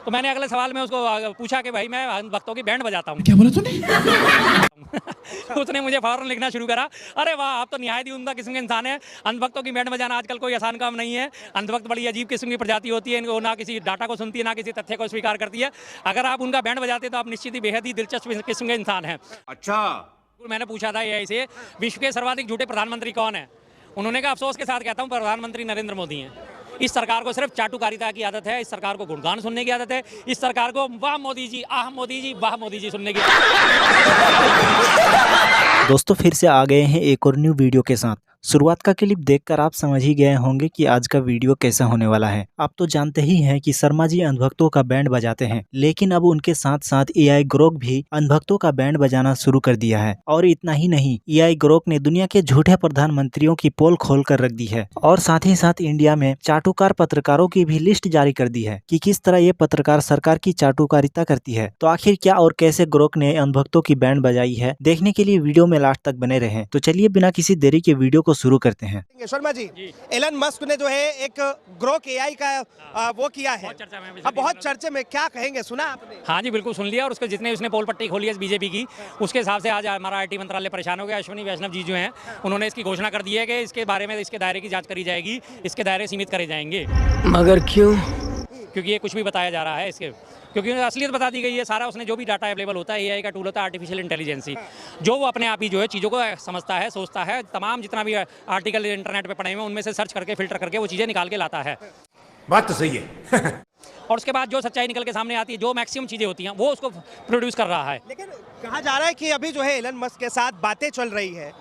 तो मैंने अगले सवाल में उसको पूछा कि भाई मैं भक्तों की बैंड बजाता हूँ। क्या बोला तूने? उसने मुझे फौरन लिखना शुरू करा, अरे वाह आप तो निहायत ही उम्दा किस्म के इंसान हैं, अंधभक्तों की बैंड बजाना आजकल कोई आसान काम नहीं है। अंधभक्त बड़ी अजीब किस्म की प्रजाति होती है, इनको ना किसी डाटा को सुनती है ना किसी तथ्य को स्वीकार करती है। अगर आप उनका बैंड बजाते तो आप निश्चित ही बेहद ही दिलचस्प किस्म के इंसान हैं। अच्छा, मैंने पूछा था एआई से विश्व के सर्वाधिक झूठे प्रधानमंत्री कौन है। उन्होंने कहा अफसोस के साथ कहता हूँ प्रधानमंत्री नरेंद्र मोदी हैं। इस सरकार को सिर्फ चाटुकारिता की आदत है, इस सरकार को गुणगान सुनने की आदत है, इस सरकार को वाह मोदी जी, आह मोदी जी, वाह मोदी जी सुनने की। दोस्तों फिर से आ गए हैं एक और न्यू वीडियो के साथ। शुरुआत का क्लिप देखकर आप समझ ही गए होंगे कि आज का वीडियो कैसा होने वाला है। आप तो जानते ही हैं कि शर्मा जी अंधभक्तों का बैंड बजाते हैं, लेकिन अब उनके साथ साथ एआई ग्रोक भी अंधभक्तों का बैंड बजाना शुरू कर दिया है। और इतना ही नहीं, एआई ग्रोक ने दुनिया के झूठे प्रधानमंत्रियों की पोल खोल कर रख दी है और साथ ही साथ इंडिया में चाटुकार पत्रकारों की भी लिस्ट जारी कर दी है कि किस तरह ये पत्रकार सरकार की चाटुकारिता करती है। तो आखिर क्या और कैसे ग्रोक ने अंधभक्तों की बैंड बजाई है, देखने के लिए वीडियो में लास्ट तक बने रहें। तो चलिए बिना किसी देरी के वीडियो को शुरू करते हैं। शर्मा जी, एलन मस्क ने जो है एक ग्रोक एआई का वो किया है, बहुत चर्चे में, क्या कहेंगे, सुना आपने? हाँ जी बिल्कुल सुन लिया, और उसके जितने उसने पोल पट्टी खोली है बीजेपी की, उसके हिसाब से आज हमारा आईटी मंत्रालय परेशान हो गया। अश्विनी वैष्णव जी जो हैं उन्होंने इसकी घोषणा कर दी है कि इसके बारे में इसके दायरे की जांच करी जाएगी, इसके दायरे सीमित करे जाएंगे। मगर क्यों? क्योंकि ये कुछ भी बताया जा रहा है इसके, क्योंकि असलियत बता दी गई है। सारा उसने जो भी डाटा अवेलेबल होता है, एआई का टूल होता है आर्टिफिशियल इंटेलिजेंसी, जो वो अपने आप ही जो है चीज़ों को समझता है, सोचता है, तमाम जितना भी आर्टिकल इंटरनेट पे पड़े हुए उनमें से सर्च करके फिल्टर करके वो चीज़ें निकाल के लाता है। बात तो सही है। और उसके बाद जो सच्चाई निकल के सामने आती है, जो मैक्सिमम चीज़ें होती हैं, वो उसको प्रोड्यूस कर रहा है। लेकिन कहा जा रहा है कि अभी जो है एलन मस्क के साथ बातें चल रही है,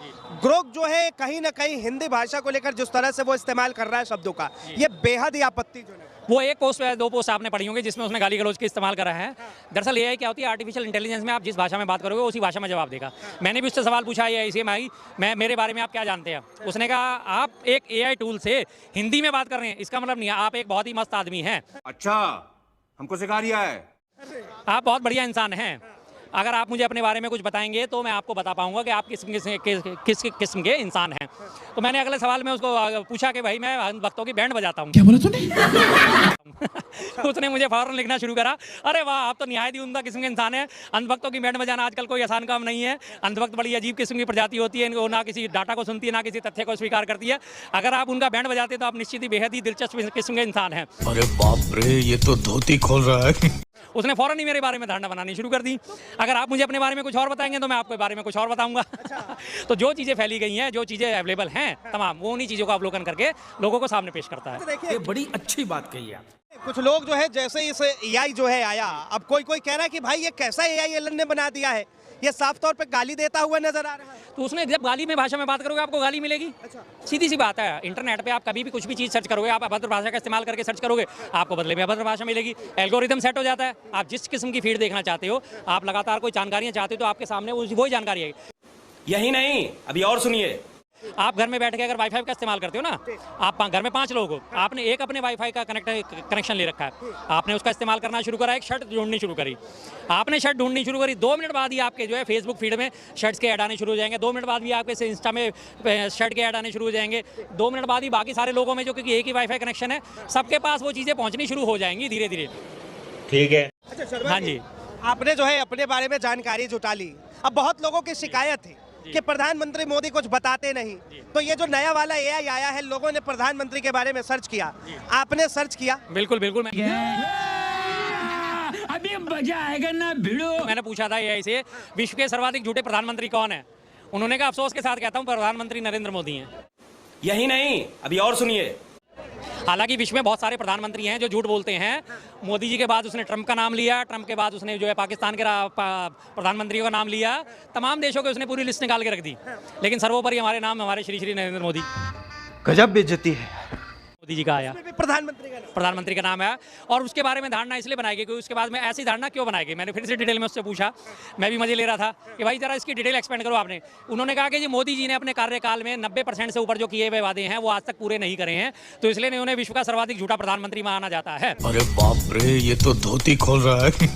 ग्रोक जो है कहीं ना कहीं हिंदी भाषा को लेकर जिस तरह से वो इस्तेमाल कर रहा है शब्दों का, ये बेहद ही आपत्तिजनक है। वो एक पोस्ट है, दो पोस्ट आपने पढ़ी होंगी जिसमें उसने गाली गलौज के इस्तेमाल करा है। दरअसल एआई क्या होती है, आर्टिफिशियल इंटेलिजेंस में आप जिस भाषा में बात करोगे उसी भाषा में जवाब देगा। मैंने भी उससे सवाल पूछा एआई से, मैं मेरे बारे में आप क्या जानते हैं। उसने कहा आप एक एआई टूल से हिंदी में बात कर रहे हैं, इसका मतलब नहीं है आप एक बहुत ही मस्त आदमी हैं। अच्छा, हमको सिखा रिया है। आप बहुत बढ़िया इंसान हैं। अगर आप मुझे अपने बारे में कुछ बताएंगे तो मैं आपको बता पाऊंगा कि आप किस किस्म के इंसान हैं। तो मैंने अगले सवाल में उसको पूछा कि भाई मैं भक्तों की बैंड बजाता हूँ। क्या बोला तूने? उसने मुझे फौरन लिखना शुरू करा, अरे वाह आप तो निहायत ही उम्दा किस्म के इंसान हैं, अंधभक्तों की बैंड बजाना आजकल कोई आसान काम नहीं है। अंधभक्त बड़ी अजीब किस्म की प्रजाति होती है, इनको ना किसी डाटा को सुनती है ना किसी तथ्य को स्वीकार करती है। अगर आप उनका बैंड बजाते तो आप निश्चित ही बेहद ही दिलचस्प किस्म के इंसान हैं। अरे बाप रे, ये तो धोती खोल रहा है। उसने फौरन ही मेरे बारे में धारणा बनानी शुरू कर दी। अगर आप मुझे अपने बारे में कुछ और बताएंगे तो मैं आपके बारे में कुछ और बताऊंगा। तो जो चीज़ें फैली गई हैं, जो चीज़ें अवेलेबल हैं तमाम, वो उन्हीं चीज़ों का अवलोकन करके लोगों को सामने पेश करता है। देखिए ये बड़ी अच्छी बात कही है। कुछ लोग जो है जैसे इस एआई जो है आया, अब कोई कह रहा है कि भाई ये कैसा एआई एलन ने बना दिया है, ये साफ तौर पे गाली देता हुआ नजर आ रहा है। तो उसने जब गाली में भाषा में बात करोगे आपको गाली मिलेगी। सीधी सी बात है, इंटरनेट पे आप कभी भी कुछ भी चीज़ सर्च करोगे, आप अभद्र भाषा का इस्तेमाल करके सर्च करोगे, आपको बदले में अभद्र भाषा मिलेगी। एल्गोरिदम सेट हो जाता है, आप जिस किस्म की फीड देखना चाहते हो, आप लगातार कोई जानकारियाँ चाहते हो तो आपके सामने वही जानकारी है। यही नहीं, अभी और सुनिए। आप घर में बैठ के अगर वाईफाई का इस्तेमाल करते हो ना, आप घर में 5 लोग हो, आपने एक अपने वाईफाई का कनेक्शन ले रखा है, आपने उसका इस्तेमाल करना शुरू करा, एक शर्ट ढूंढनी शुरू करी, आपने शर्ट ढूंढनी शुरू करी, 2 मिनट बाद ही आपके जो है फेसबुक फीड में शर्ट्स के ऐड आने शुरू हो जाएंगे, 2 मिनट बाद भी आपके इंस्टा में शर्ट के ऐड आने शुरू हो जाएंगे, 2 मिनट बाद ही बाकी सारे लोगों में जो क्योंकि एक ही वाईफाई कनेक्शन है, सबके पास वो चीज़ें पहुँचनी शुरू हो जाएंगी धीरे धीरे। ठीक है। अच्छा शर्मा हाँ जी, आपने जो है अपने बारे में जानकारी जुटा ली। अब बहुत लोगों की शिकायत थी कि प्रधानमंत्री मोदी कुछ बताते नहीं, तो ये जो नया वाला एआई आया है, लोगों ने प्रधानमंत्री के बारे में सर्च किया, आपने सर्च किया? बिल्कुल बिल्कुल। अभी मजा आएगा ना भिड़ो। मैंने पूछा था एआई से विश्व के सर्वाधिक झूठे प्रधानमंत्री कौन है। उन्होंने कहा अफसोस के साथ कहता हूँ प्रधानमंत्री नरेंद्र मोदी हैं। यही नहीं, अभी और सुनिए। हालांकि विश्व में बहुत सारे प्रधानमंत्री हैं जो झूठ बोलते हैं। मोदी जी के बाद उसने ट्रंप का नाम लिया, ट्रंप के बाद उसने जो है पाकिस्तान के प्रधानमंत्रियों का नाम लिया, तमाम देशों के उसने पूरी लिस्ट निकाल के रख दी, लेकिन सर्वोपरि हमारे नाम हमारे श्री श्री नरेंद्र मोदी, गजब बेइज्जती है। मोदी जी का आया, इसमें भी प्रधानमंत्री का नाम है। और उसके बारे में धारणा इसलिए बनाई गई क्योंकि उसके बाद में ऐसी धारणा क्यों बनाई गई, मैंने फिर से डिटेल में उससे पूछा, मैं भी मजे ले रहा था कि भाई जरा इसकी डिटेल एक्सपेंड करो आपने। उन्होंने कहा कि जी मोदी जी ने अपने कार्यकाल में 90% से ऊपर जो किए हुए वादे हैं वो आज तक पूरे नहीं करे हैं, तो इसलिए उन्हें विश्व का सर्वाधिक झूठा प्रधानमंत्री माना जाता है। अरे बाप रे, ये तो धोती खोल रहा है।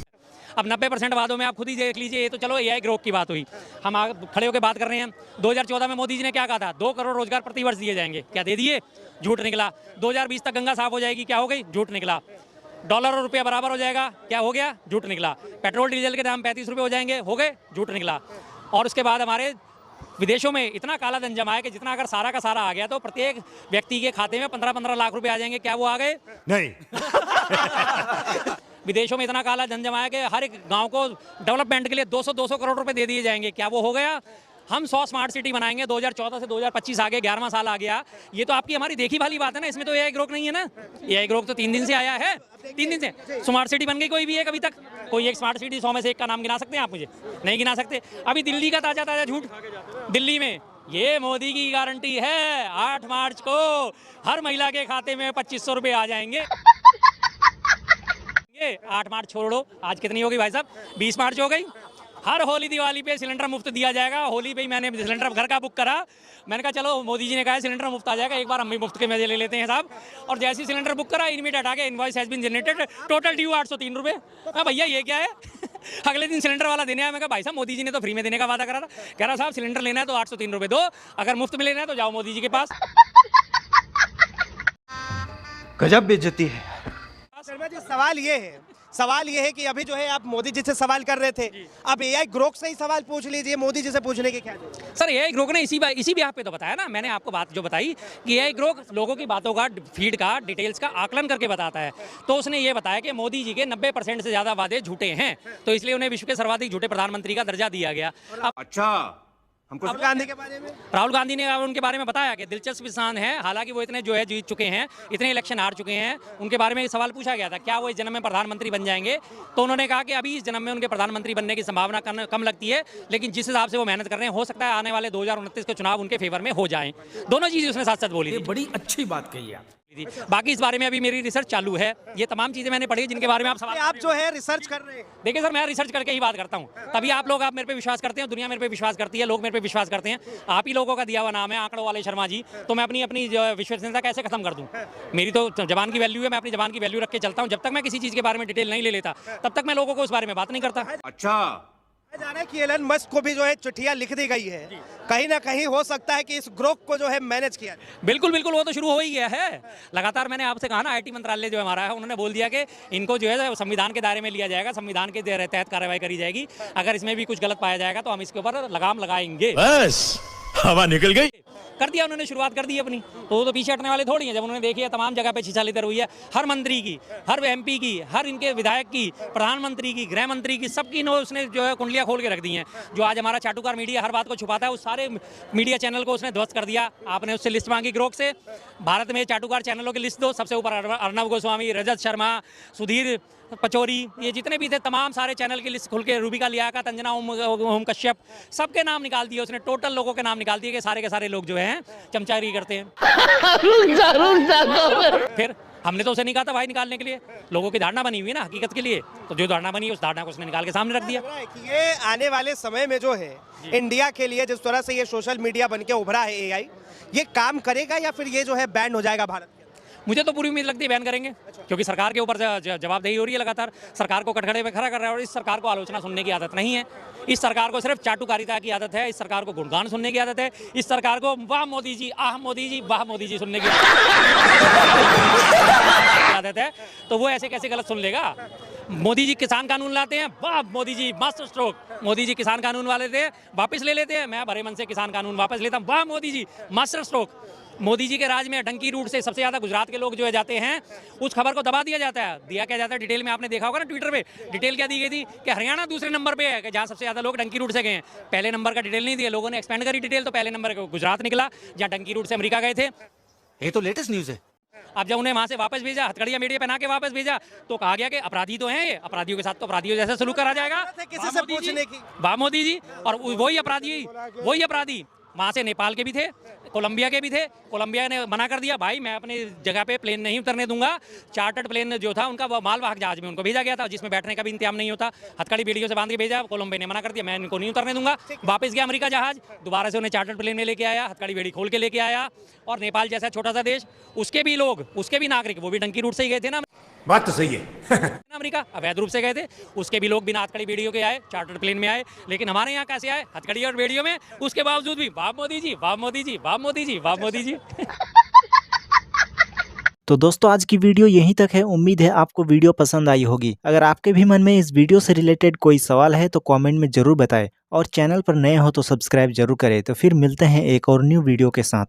अब 90% वादों में आप खुद ही देख लीजिए, ये तो चलो एआई ग्रोक की बात हुई, हम खड़े होकर बात कर रहे हैं। 2014 में मोदी जी ने क्या कहा था, 2 करोड़ रोजगार प्रतिवर्ष दिए जाएंगे, क्या दे दिए? झूठ निकला। 2020 तक गंगा साफ हो जाएगी, क्या हो गई? झूठ निकला। डॉलर और रुपया बराबर हो जाएगा, क्या हो गया, झूठ निकला। पेट्रोल डीजल के दाम 35 रुपये हो जाएंगे, हो गए, झूठ निकला। और उसके बाद हमारे विदेशों में इतना काला धन जमा है कि जितना अगर सारा का सारा आ गया तो प्रत्येक व्यक्ति के खाते में 15-15 लाख रुपए आ जाएंगे, क्या वो आ गए? नहीं। विदेशों में इतना काला धन जमा है कि हर एक गांव को डेवलपमेंट के लिए 200 करोड़ रुपए दे दिए जाएंगे, क्या वो हो गया? हम 100 स्मार्ट सिटी बनाएंगे, 2014 से 2025 आ गए, 11वां साल आ गया। ये तो आपकी हमारी देखी भाली बात है ना, इसमें तो एआई ग्रोक नहीं है ना। एआई ग्रोक तो 3 दिन से आया है, 3 दिन से स्मार्ट सिटी बन गई कोई भी एक अभी तक? कोई एक स्मार्ट सिटी 100 में से एक का नाम गिना सकते हैं आप? मुझे नहीं गिना सकते। अभी दिल्ली का ताजा झूठ, दिल्ली में ये मोदी की गारंटी है 8 मार्च को हर महिला के खाते में 2500 रुपये आ जाएंगे। 8 मार्च छोड़ो, आज कितनी होगी भाई साहब? 20 मार्च हो गई। हर होली दिवाली पे सिलेंडर मुफ्त दिया जाएगा। होली पे ही मैंने सिलेंडर घर का बुक करा, मैंने कहा चलो मोदी जी ने कहा है सिलेंडर मुफ्त आ जाएगा, एक बार हम भी मुफ्त के मजे ले लेते हैं साहब। और जैसे ही सिलेंडर बुक करा, इनमें हटा के invoice has been generated, total due 803 रुपये। भैया ये क्या है? अगले दिन सिलेंडर वाला देने आया, मैं कहा भाई साहब मोदी जी ने तो फ्री में देने का वादा करा था। कह रहा साहब सिलेंडर लेना है तो 803 रुपये दो, अगर मुफ्त में लेना है तो जाओ मोदी जी के पास। गजब बेइज्जती है। शर्मा जी, सवाल ये है कि अभी जो है आप मोदी जी से सवाल कर रहे थे, अब एआई ग्रोक से ही सवाल पूछ लीजिए, मोदी जी से पूछने के क्या जरूरत? सर एआई ग्रोक ने इसी भी आप पे तो बताया ना, मैंने आपको बात जो बताई कि एआई ग्रोक लोगों की बातों का, फीड का, डिटेल्स का आकलन करके बताता है। तो उसने ये बताया कि मोदी जी के 90% से ज्यादा वादे झूठे हैं, तो इसलिए उन्हें विश्व के सर्वाधिक झूठे प्रधानमंत्री का दर्जा दिया गया। अब अच्छा, हमको राहुल गांधी के बारे में? राहुल गांधी ने उनके बारे में बताया कि दिलचस्प इंसान है, हालांकि वो इतने जो है जीत चुके हैं, इतने इलेक्शन हार चुके हैं। उनके बारे में सवाल पूछा गया था क्या वो इस जन्म में प्रधानमंत्री बन जाएंगे, तो उन्होंने कहा कि अभी इस जन्म में उनके प्रधानमंत्री बनने की संभावना कम लगती है, लेकिन जिस हिसाब से वो मेहनत कर रहे हैं हो सकता है आने वाले 2029 के चुनाव उनके फेवर में हो जाएं। दोनों चीजें उसने साथ साथ बोली थी। बड़ी अच्छी बात कही आप। बाकी इस बारे में अभी मेरी रिसर्च चालू है, ये तमाम चीजें मैंने पढ़ी जिनके बारे में आप सवाल आप जो है रिसर्च कर रहे हैं। देखिए सर, मैं रिसर्च करके ही बात करता हूँ, तभी आप मेरे पे विश्वास करते हैं, दुनिया मेरे पे विश्वास करती है, लोग मेरे पे विश्वास करते हैं। आप ही लोगों का दिया हुआ नाम है आंकड़ों वाले शर्मा जी, तो मैं अपनी विश्वसनीयता कैसे खत्म कर दूं? मेरी तो जबान की वैल्यू है, मैं अपनी जबान की वैल्यू रख के चलता हूँ। जब तक मैं किसी चीज के बारे में डिटेल नहीं ले लेता तब तक मैं लोगों को उस बारे में बात नहीं करता। अच्छा, जा रहा है कि एलन मस्क को भी जो है चिट्ठियां लिख दी गई है, कहीं ना कहीं हो सकता है कि इस ग्रोक को जो है मैनेज किया जाए। बिल्कुल बिल्कुल, वो तो शुरू हो ही गया है लगातार। मैंने आपसे कहा ना, आईटी मंत्रालय जो हमारा है, उन्होंने बोल दिया कि इनको जो है संविधान के दायरे में लिया जाएगा, संविधान के तहत कार्रवाई करी जाएगी। अगर इसमें भी कुछ गलत पाया जाएगा तो हम इसके ऊपर लगाम लगाएंगे। बस हवा निकल गई। कर दिया उन्होंने, शुरुआत कर दी अपनी, तो वो तो पीछे हटने वाले थोड़ी हैं। जब उन्होंने देखी है तमाम जगह पे छिछालितर हुई है, हर मंत्री की, हर एमपी की, हर इनके विधायक की, प्रधानमंत्री की, गृह मंत्री की, सबकी उसने जो है कुंडलियां खोल के रख दी हैं। जो आज हमारा चाटुकार मीडिया हर बात को छुपाता है, उस सारे मीडिया चैनल को उसने ध्वस्त कर दिया। आपने उससे लिस्ट मांगी ग्रोक से, भारत में चाटुकार चैनलों की लिस्ट दो, सबसे ऊपर अर्नब गोस्वामी, रजत शर्मा, सुधीर पचौरी, ये जितने भी थे तमाम सारे चैनल की लिस्ट खुल के, रूबिका लियाकत, अंजना ओम कश्यप, सबके नाम निकाल दिए उसने, टोटल लोगों के नाम निकाल दिए कि सारे के सारे लोग जो हैं चमचागिरी करते हैं। फिर हमने तो उसे नहीं कहा था भाई निकालने के लिए, लोगों की धारणा बनी हुई है ना हकीकत के लिए, तो जो धारणा बनी है उस धारणा को उसने निकाल के सामने रख दिया। कि ये आने वाले समय में जो है इंडिया के लिए जिस तरह से ये सोशल मीडिया बन के उभरा है एआई, ये काम करेगा या फिर ये जो है बैन हो जाएगा भारत? मुझे तो पूरी उम्मीद लगती है बैन करेंगे, क्योंकि सरकार के ऊपर जवाबदेही हो रही है लगातार। सरकार को कटघरे पे खड़ा कर रहा है और इस सरकार को आलोचना सुनने की आदत नहीं है। इस सरकार को सिर्फ चाटुकारिता की आदत है, इस सरकार को गुणगान सुनने की आदत है, इस सरकार को वाह मोदी जी, आह मोदी जी, वाह मोदी जी सुनने की आदत है। तो वो ऐसे कैसे गलत सुन लेगा? मोदी जी किसान कानून लाते हैं, वाह मोदी जी मास्टर स्ट्रोक, मोदी जी किसान कानून वाले थे वापस ले लेते हैं, मैं भरे मन से किसान कानून वापस लेता हूँ, वाह मोदी जी मास्टर स्ट्रोक। मोदी जी के राज में डंकी रूट से सबसे ज्यादा गुजरात के लोग जो है जाते हैं, उस खबर को दबा दिया जाता है। दिया क्या जाता है डिटेल में, आपने देखा होगा ना ट्विटर पे डिटेल क्या दी गई थी कि हरियाणा दूसरे नंबर पे है, जहाँ सबसे ज्यादा लोग डंकी रूट से गए हैं। पहले नंबर का डिटेल नहीं दिया, लोगों ने एक्सपेंड करी डिटेल, तो पहले नंबर गुजरात निकला जहाँ डंकी रूट से अमेरिका गए थे। ये तो लेटेस्ट न्यूज है। अब जब उन्हें वहां से वापस भेजा, हथकड़ियां मीडिया पहना के वापस भेजा, तो कहा गया कि अपराधी तो हैं ये, अपराधियों के साथ तो अपराधियों जैसा सलूक करा जाएगा। किसी से पूछने की, वाह मोदी जी। और वही अपराधी वहाँ से नेपाल के भी थे, कोलंबिया के भी थे। कोलंबिया ने मना कर दिया, भाई मैं अपनी जगह पे प्लेन नहीं उतरने दूंगा। चार्टर्ड प्लेन जो था उनका मालवाहक जहाज में उनको भेजा गया था, जिसमें बैठने का भी इंतजाम नहीं होता। हथकड़ी बेड़ियों से बांध के भेजा, कोलंबिया ने मना कर दिया, मैं इनको नहीं उतरने दूंगा। वापस गया अमेरिका जहाज, दोबारा से उन्हें चार्टर्ड प्लेन में लेके आया, हथकड़ी बेड़ी खोल के लेके आया। और नेपाल जैसा छोटा सा देश, उसके भी लोग, उसके भी नागरिक, वो भी डंकी रूट से ही गए थे ना, बात तो सही है। अमेरिका अवैध रूप से गए थे, उसके भी लोग बिना हथकड़ी बेड़ियों के आए, चार्टर्ड प्लेन में आए। लेकिन हमारे यहाँ कैसे आए? हथकड़ी और बेड़ियों में। उसके बावजूद भी वाह मोदी जी, वाह मोदी जी, वाह मोदी जी, वाह मोदी जी। तो दोस्तों आज की वीडियो यहीं तक है। उम्मीद है आपको वीडियो पसंद आई होगी। अगर आपके भी मन में इस वीडियो से रिलेटेड कोई सवाल है तो कमेंट में जरूर बताएं और चैनल पर नए हो तो सब्सक्राइब जरूर करें। तो फिर मिलते हैं एक और न्यू वीडियो के साथ।